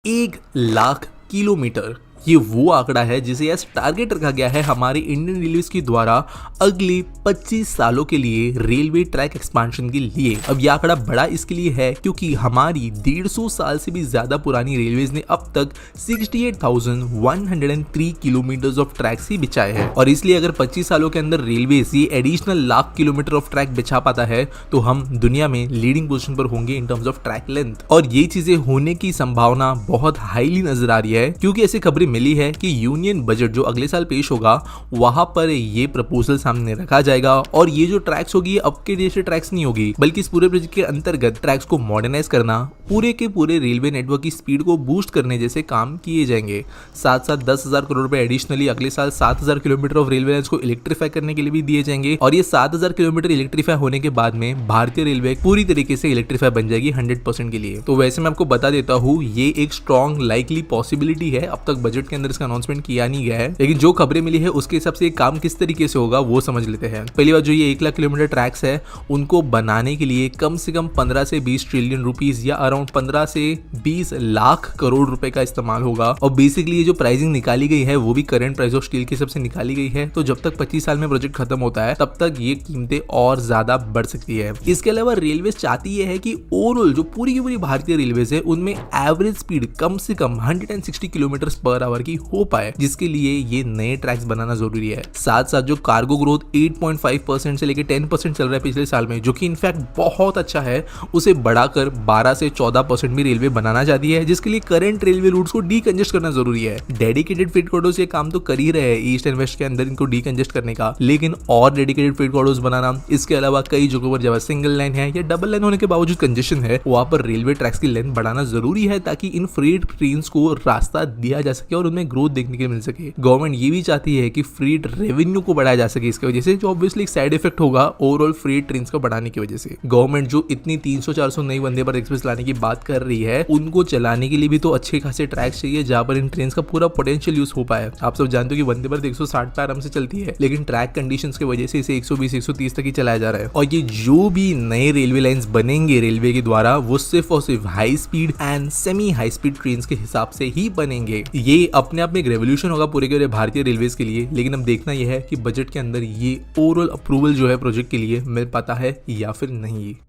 1 lakh kilometre. ये वो आंकड़ा है जिसे एज टारगेट रखा गया है हमारी इंडियन रेलवेज के द्वारा अगले 25 सालों के लिए रेलवे ट्रैक एक्सपांशन के लिए। अब यह आंकड़ा बड़ा इसके लिए है क्योंकि हमारी 150 साल से भी ज्यादा पुरानी रेलवेज ने अब तक 68,103 किलोमीटर ऑफ ट्रैक ही बिछाए हैं, और इसलिए अगर 25 सालों के अंदर रेलवेज ये additional lakh kilometre of track बिछा पाता है तो हम दुनिया में लीडिंग पोजीशन पर होंगे in terms of track length. और ये चीजें होने की संभावना बहुत हाईली नजर आ रही है क्योंकि ऐसी खबरें मिली है कि यूनियन बजट जो अगले साल पेश होगा वहां पर ये प्रपोजल सामने रखा जाएगा, और ये जो ट्रैक्स होगी अब के जैसे ट्रैक्स नहीं होगी, बल्कि इस पूरे प्रोजेक्ट के अंतर्गत ट्रैक्स को मॉडर्नाइज करना, पूरे के पूरे रेलवे नेटवर्क की स्पीड को बूस्ट करने जैसे काम किए जाएंगे। साथ साथ 10,000 करोड़ रुपए एडिशनली अगले साल 7,000 किलोमीटर ऑफ रेलवे लाइन्स को इलेक्ट्रीफाई करने के लिए भी दिए जाएंगे, और ये 7,000 किलोमीटर इलेक्ट्रीफाई होने के बाद में भारतीय रेलवे पूरी तरीके से इलेक्ट्रीफाई बन जाएगी 100% के लिए। तो वैसे मैं आपको बता देता हूँ ये एक स्ट्रॉन्ग लाइकली पॉसिबिलिटी है, अब तक बजट के अंदर इसका अनाउंसमेंट किया नहीं गया है, लेकिन जो खबरें मिली है उसके हिसाब से काम किस तरीके से होगा वो समझ लेते हैं। पहली बात, जो ये 1 लाख किलोमीटर ट्रैक्स है उनको बनाने के लिए कम से कम 15 से 20 ट्रिलियन रुपीस या अराउंड 15 से 20 लाख करोड़ रुपए का इस्तेमाल होगा, और बेसिकली ये जो प्राइसिंग निकाली गई है वो भी करंट प्राइस ऑफ स्टील के हिसाब से निकाली गई है। तो जब तक 25 साल में प्रोजेक्ट खत्म होता है तब तक ये कीमतें और ज्यादा बढ़ सकती है। इसके अलावा रेलवे चाहती है कि ओवरऑल जो पूरी की पूरी भारतीय रेलवेज है उनमें एवरेज स्पीड कम से कम 160 किलोमीटर पर आवर की हो पाए, जिसके लिए ये नए ट्रैक्स बनाना जरूरी है। साथ साथ जो कार्गो ग्रोथ 8.5% से लेकर 10% चल रहा है पिछले साल में, जो कि इनफैक्ट बहुत अच्छा है, उसे बढ़ाकर 12 से 14% भी रेलवे बनाना चाहती है, जिसके लिए करंट रेलवे रूट्स को डीकंजेस्ट करना जरूरी है। डेडिकेटेड फ्रेट कॉरिडोर्स ये काम तो कर ही रहे हैं ईस्ट एंड वेस्ट के अंदर इनको डीकंजेस्ट करने का, लेकिन और डेडिकेटेड फ्रेट कॉरिडोर्स बनाना, इसके अलावा कई जगहों पर जब सिंगल लाइन है या डबल लाइन होने के बावजूद कंजेशन है वहां पर रेलवे ट्रैक्स की लेंथ बढ़ाना जरूरी है ताकि इन फ्रेट ट्रेन्स को रास्ता दिया जा सके और उनमें ग्रोथ देखने के लिए मिल सके। गवर्नमेंट ये भी चाहती है कि फ्रीट रेवेन्यू को बढ़ाया जा सके इसकी वजह से, जो ऑब्वियसली एक साइड इफेक्ट होगा ओवरऑल फ्रीट ट्रेन्स को बढ़ाने की वजह से। गवर्नमेंट जो इतनी 300-400 नई वंदे भारत एक्सप्रेस लाने की बात कर रही है उनको चलाने के लिए भी तो अच्छे खासे ट्रैक्स चाहिए जहां पर इन ट्रेन का पूरा पोटेंशियल यूज हो पाए। आप सब जानते हो कि वंदे भारत 160 पे आराम से चलती है, लेकिन ट्रैक कंडीशंस की वजह से इसे 120-130 तक ही चलाया जा रहा है। और ये जो भी नए रेलवे लाइंस बनेंगे रेलवे के द्वारा वो सिर्फ और सिर्फ high speed and semi high speed train के हिसाब से ही बनेंगे। ये अपने आप में एक रेवोल्यूशन होगा पूरे के भारतीय रेलवेज के लिए, लेकिन अब देखना यह है कि बजट के अंदर ये ओवरऑल अप्रूवल जो है प्रोजेक्ट के लिए मिल पाता है या फिर नहीं।